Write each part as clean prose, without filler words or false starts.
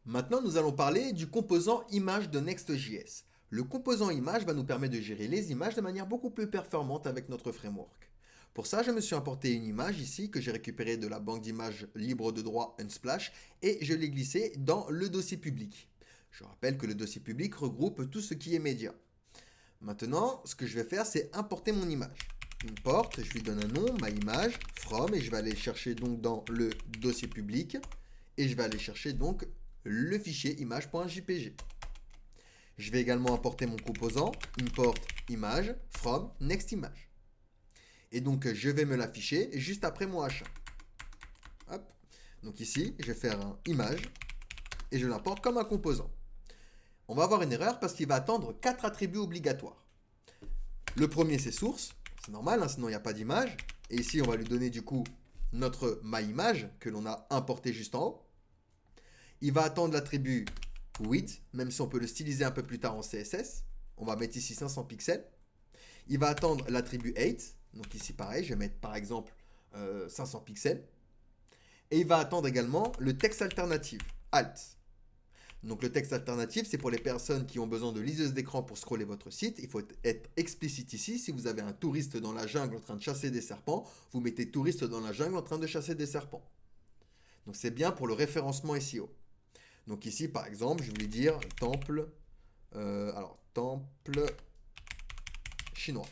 Maintenant, nous allons parler du composant image de Next.js. Le composant image va nous permettre de gérer les images de manière beaucoup plus performante avec notre framework. Pour ça, je me suis importé une image ici que j'ai récupérée de la banque d'images libre de droit Unsplash et je l'ai glissée dans le dossier public. Je rappelle que le dossier public regroupe tout ce qui est média. Maintenant, ce que je vais faire, c'est importer mon image. Import, je lui donne un nom, ma image, from, et je vais aller chercher donc dans le dossier public et je vais aller chercher donc le fichier image.jpg. Je vais également importer mon composant import image from next image. Et donc je vais me l'afficher juste après mon H1. Hop. Donc ici, je vais faire un image et je l'importe comme un composant. On va avoir une erreur parce qu'il va attendre 4 attributs obligatoires. Le premier c'est source, c'est normal, hein, sinon il n'y a pas d'image. Et ici on va lui donner du coup notre myImage que l'on a importé juste en haut. Il va attendre l'attribut width, même si on peut le styliser un peu plus tard en CSS. On va mettre ici 500 pixels. Il va attendre l'attribut height, donc ici pareil, je vais mettre par exemple 500 pixels. Et il va attendre également le texte alternatif, alt. Donc le texte alternatif, c'est pour les personnes qui ont besoin de liseuse d'écran pour scroller votre site. Il faut être explicite ici. Si vous avez un touriste dans la jungle en train de chasser des serpents, vous mettez touriste dans la jungle en train de chasser des serpents. Donc c'est bien pour le référencement SEO. Donc ici, par exemple, je voulais dire temple, temple chinois.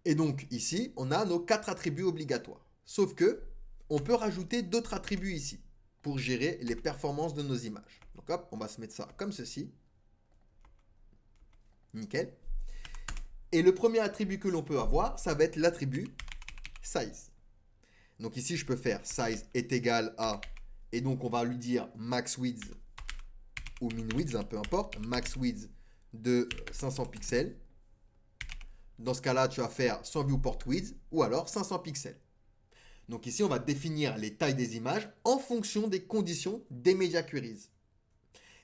Et donc ici, on a nos 4 attributs obligatoires. Sauf que, on peut rajouter d'autres attributs ici pour gérer les performances de nos images. Donc hop, on va se mettre ça comme ceci. Nickel. Et le premier attribut que l'on peut avoir, ça va être l'attribut size. Donc ici, je peux faire size est égal à, et donc on va lui dire max width ou min width, peu importe, max width de 500 pixels. Dans ce cas-là, tu vas faire sans viewport width ou alors 500 pixels. Donc ici, on va définir les tailles des images en fonction des conditions des media queries.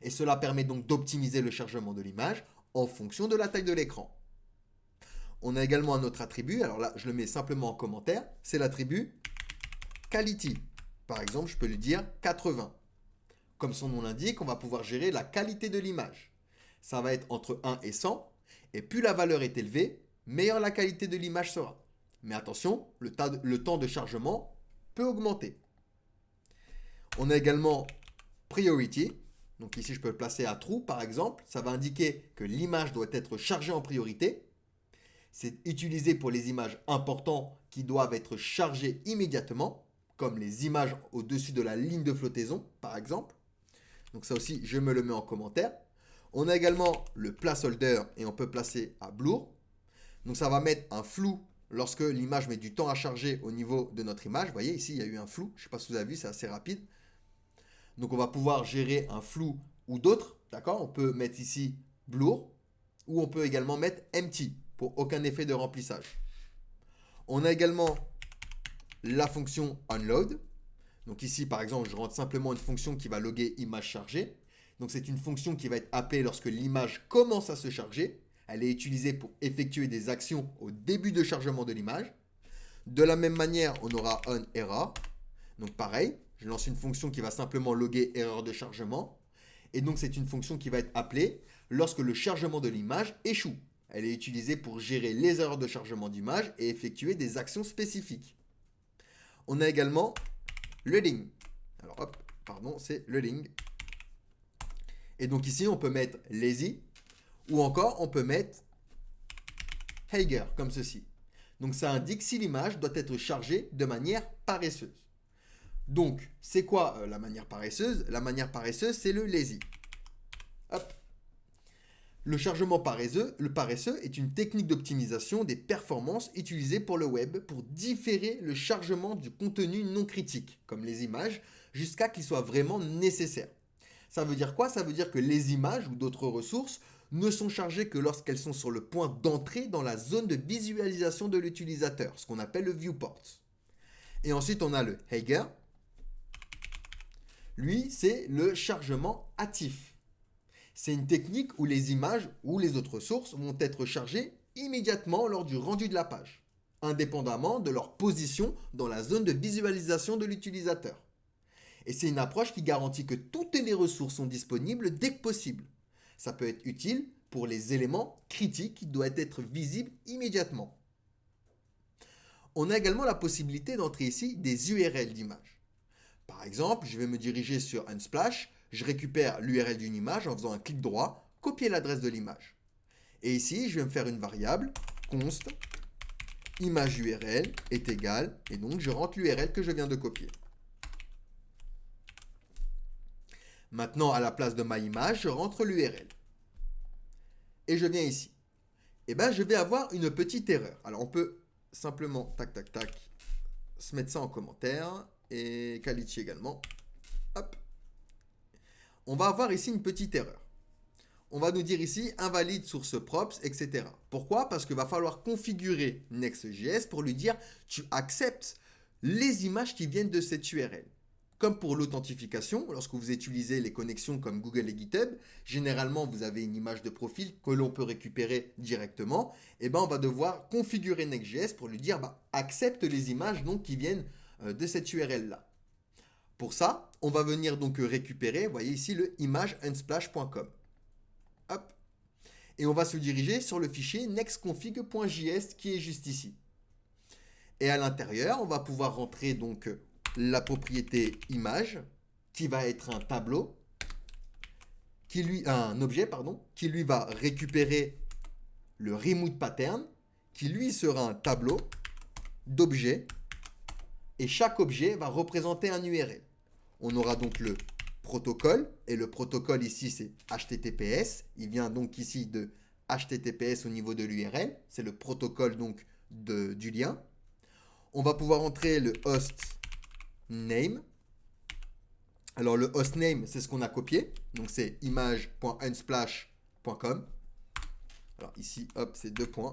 Et cela permet donc d'optimiser le chargement de l'image en fonction de la taille de l'écran. On a également un autre attribut, alors là, je le mets simplement en commentaire, c'est l'attribut quality. Par exemple, je peux lui dire 80. Comme son nom l'indique, on va pouvoir gérer la qualité de l'image. Ça va être entre 1 et 100, et plus la valeur est élevée, meilleure la qualité de l'image sera. Mais attention, le temps de chargement peut augmenter. On a également priority. Donc ici, je peux le placer à true, par exemple. Ça va indiquer que l'image doit être chargée en priorité. C'est utilisé pour les images importantes qui doivent être chargées immédiatement, comme les images au-dessus de la ligne de flottaison, par exemple. Donc ça aussi, je me le mets en commentaire. On a également le placeholder et on peut placer à blur. Donc ça va mettre un flou lorsque l'image met du temps à charger au niveau de notre image. Vous voyez, ici, il y a eu un flou. Je ne sais pas si vous avez vu, c'est assez rapide. Donc, on va pouvoir gérer un flou ou d'autres. D'accord? On peut mettre ici blur ou on peut également mettre empty pour aucun effet de remplissage. On a également la fonction onload. Donc ici, par exemple, je rentre simplement une fonction qui va loguer image chargée. Donc, c'est une fonction qui va être appelée lorsque l'image commence à se charger. Elle est utilisée pour effectuer des actions au début de chargement de l'image. De la même manière, on aura onError. Donc pareil, je lance une fonction qui va simplement loguer erreur de chargement. Et donc c'est une fonction qui va être appelée lorsque le chargement de l'image échoue. Elle est utilisée pour gérer les erreurs de chargement d'image et effectuer des actions spécifiques. On a également loading. Alors hop, pardon, c'est loading. Et donc ici, on peut mettre lazy. Ou encore, on peut mettre Heiger, comme ceci. Donc ça indique si l'image doit être chargée de manière paresseuse. Donc, c'est quoi la manière paresseuse? La manière paresseuse, c'est le lazy. Hop. Le chargement paresseux, est une technique d'optimisation des performances utilisée pour le web pour différer le chargement du contenu non critique, comme les images, jusqu'à qu'il soit vraiment nécessaire. Ça veut dire quoi? Ça veut dire que les images ou d'autres ressources ne sont chargées que lorsqu'elles sont sur le point d'entrée dans la zone de visualisation de l'utilisateur, ce qu'on appelle le viewport. Et ensuite, on a le Heiger. Lui, c'est le chargement hâtif. C'est une technique où les images ou les autres sources vont être chargées immédiatement lors du rendu de la page, indépendamment de leur position dans la zone de visualisation de l'utilisateur. Et c'est une approche qui garantit que toutes les ressources sont disponibles dès que possible. Ça peut être utile pour les éléments critiques qui doivent être visibles immédiatement. On a également la possibilité d'entrer ici des URL d'images. Par exemple, je vais me diriger sur Unsplash, je récupère l'URL d'une image en faisant un clic droit, copier l'adresse de l'image. Et ici, je vais me faire une variable const image URL est égale, et donc je rentre l'URL que je viens de copier. Maintenant, à la place de ma image, je rentre l'URL. Et je viens ici. Et bien, je vais avoir une petite erreur. Alors, on peut simplement, tac, tac, tac, se mettre ça en commentaire, et Kalichi également. Hop. On va avoir ici une petite erreur. On va nous dire ici invalide source props, etc. Pourquoi? Parce qu'il va falloir configurer Next.js pour lui dire tu acceptes les images qui viennent de cette URL. Comme pour l'authentification, lorsque vous utilisez les connexions comme Google et GitHub, généralement vous avez une image de profil que l'on peut récupérer directement. Et ben on va devoir configurer Next.js pour lui dire accepte les images donc, qui viennent de cette URL là. Pour ça, on va venir donc récupérer, vous voyez ici le image.unsplash.com. Hop. Et on va se diriger sur le fichier nextconfig.js qui est juste ici. Et à l'intérieur, on va pouvoir rentrer donc la propriété image qui va être un tableau, un objet qui lui va récupérer le remove pattern qui lui sera un tableau d'objets et chaque objet va représenter un URL. On aura donc le protocole, et le protocole ici c'est HTTPS, il vient donc ici de HTTPS au niveau de l'URL, c'est le protocole donc du lien. On va pouvoir entrer le host name. Alors le host name c'est ce qu'on a copié, donc c'est image.unsplash.com. Alors ici hop c'est 2 points.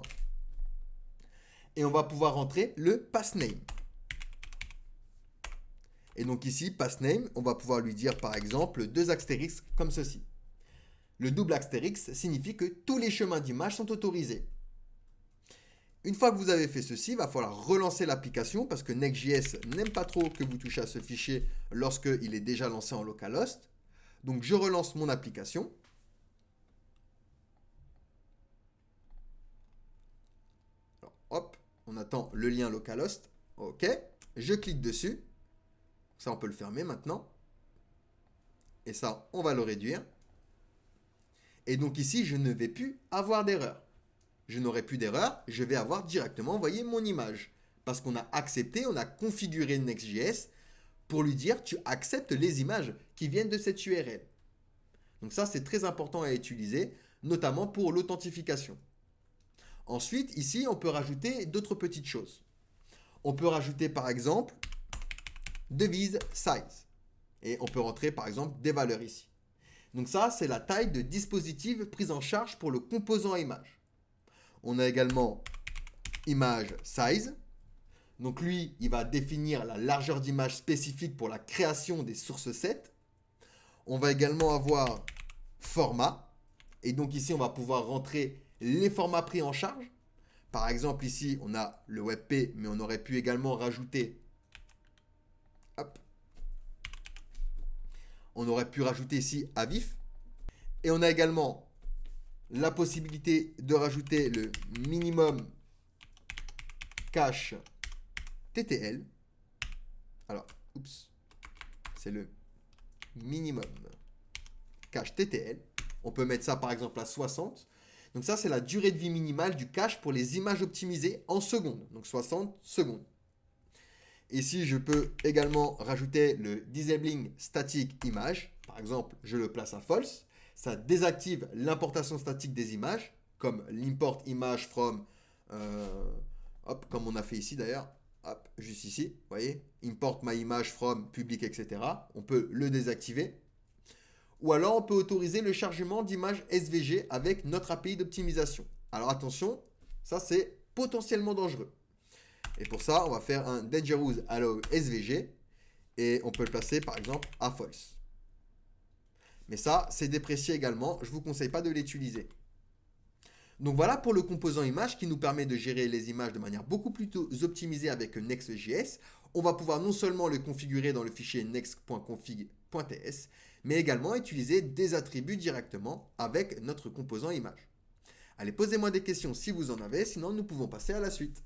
Et on va pouvoir rentrer le passname. Et donc ici, passname, on va pouvoir lui dire par exemple 2 astérisques comme ceci. Le double astérisque signifie que tous les chemins d'image sont autorisés. Une fois que vous avez fait ceci, il va falloir relancer l'application parce que Next.js n'aime pas trop que vous touchiez à ce fichier lorsqu'il est déjà lancé en localhost. Donc je relance mon application. Alors, hop, on attend le lien localhost. OK, je clique dessus. Ça, on peut le fermer maintenant. Et ça, on va le réduire. Et donc ici, je ne vais plus avoir d'erreur. Je n'aurai plus d'erreur. Je vais avoir directement envoyé mon image. Parce qu'on a accepté, on a configuré Next.js pour lui dire tu acceptes les images qui viennent de cette URL. Donc ça, c'est très important à utiliser, notamment pour l'authentification. Ensuite, ici, on peut rajouter d'autres petites choses. On peut rajouter par exemple devise size. Et on peut rentrer par exemple des valeurs ici. Donc ça, c'est la taille de dispositif prise en charge pour le composant image. On a également image size. Donc lui, il va définir la largeur d'image spécifique pour la création des sources sets. On va également avoir format. Et donc ici, on va pouvoir rentrer les formats pris en charge. Par exemple, ici, on a le WebP, mais on aurait pu également rajouter hop. On aurait pu rajouter ici à vif. Et on a également la possibilité de rajouter le minimum cache TTL. Alors, oups, c'est le minimum cache TTL. On peut mettre ça par exemple à 60. Donc ça, c'est la durée de vie minimale du cache pour les images optimisées en secondes. Donc 60 secondes. Ici, je peux également rajouter le disabling static image. Par exemple, je le place à false. Ça désactive l'importation statique des images, comme l'import image from, hop, comme on a fait ici d'ailleurs, hop, juste ici, vous voyez, import my image from public, etc. On peut le désactiver. Ou alors, on peut autoriser le chargement d'images SVG avec notre API d'optimisation. Alors attention, ça c'est potentiellement dangereux. Et pour ça, on va faire un dangerous allow SVG et on peut le placer par exemple à false. Mais ça, c'est déprécié également. Je ne vous conseille pas de l'utiliser. Donc voilà pour le composant image qui nous permet de gérer les images de manière beaucoup plus optimisée avec Next.js. on va pouvoir non seulement le configurer dans le fichier next.config.ts, mais également utiliser des attributs directement avec notre composant image. Allez, posez-moi des questions si vous en avez, sinon nous pouvons passer à la suite.